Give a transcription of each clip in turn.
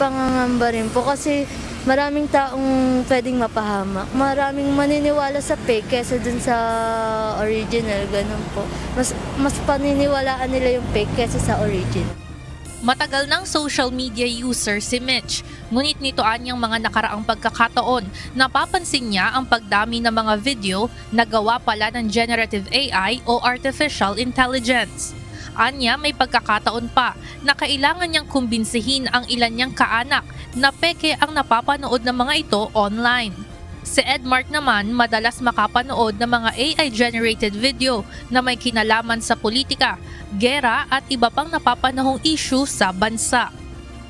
pangangamba rin po kasi maraming taong pwedeng mapahamak. Maraming maniniwala sa fake kesa dun sa original, ganun po. Mas paniniwalaan nila yung fake kesa sa original. Matagal ng social media user si Mitch, ngunit nito anyang mga nakaraang pagkakataon, napapansin niya ang pagdami ng mga video na gawa pala ng generative AI o artificial intelligence. Anya may pagkakataon pa na kailangan niyang kumbinsihin ang ilan niyang kaanak na peke ang napapanood ng mga ito online. Si Edmark naman madalas makapanood ng mga AI-generated video na may kinalaman sa politika, gera at iba pang napapanahong issue sa bansa.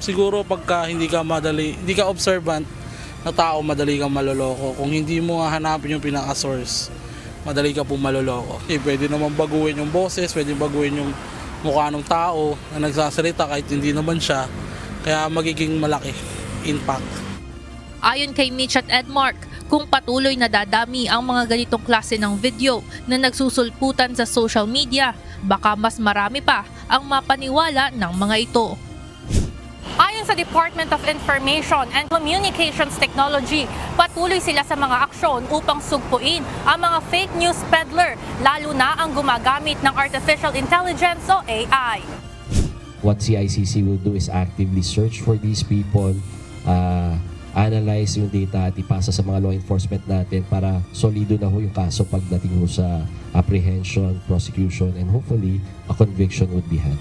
Siguro pagka hindi ka observant na tao, madali kang maloloko. Kung hindi mo hanapin yung pinaka-source, madali ka pong maloloko. Pwede naman baguhin yung boses, pwede baguhin yung mukha ng tao na nagsasalita kahit hindi naman siya. Kaya magiging malaki impact. Ayon kay Mitch at Edmark, kung patuloy na dadami ang mga ganitong klase ng video na nagsusulputan sa social media, baka mas marami pa ang mapaniwala ng mga ito. Ayon sa Department of Information and Communications Technology, patuloy sila sa mga aksyon upang sugpuin ang mga fake news peddler, lalo na ang gumagamit ng artificial intelligence o AI. What CICC will do is actively search for these people, analyze yung data at ipasa sa mga law enforcement natin para solido na ho yung kaso pagdating ho sa apprehension, prosecution, and hopefully a conviction would be had.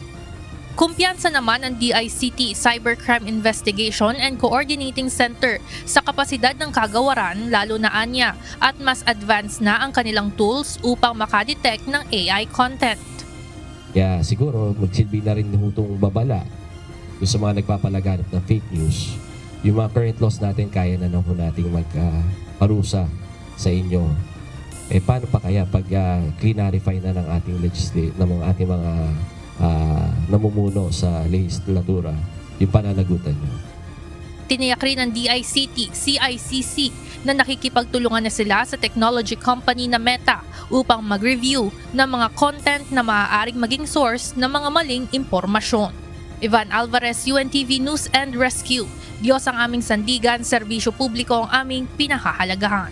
Kumpiyansa naman ang DICT Cybercrime Investigation and Coordinating Center sa kapasidad ng kagawaran, lalo na anya, at mas advanced na ang kanilang tools upang makadetect ng AI content. Kaya siguro magsilbi na rin ho itong babala sa mga nagpapalaganap ng fake news. Yung mga current laws natin, kaya na ho nating magparusa sa inyo. Paano pa kaya pag clarify na ng ating ating mga namumuno sa legislatura yung pananagutan nyo? Tiniyak rin ng DICT, CICC na nakikipagtulungan na sila sa technology company na Meta upang mag-review ng mga content na maaaring maging source ng mga maling impormasyon. Ivan Alvarez, UNTV News and Rescue. Diyos ang aming sandigan, serbisyo publiko ang aming pinahahalagahan.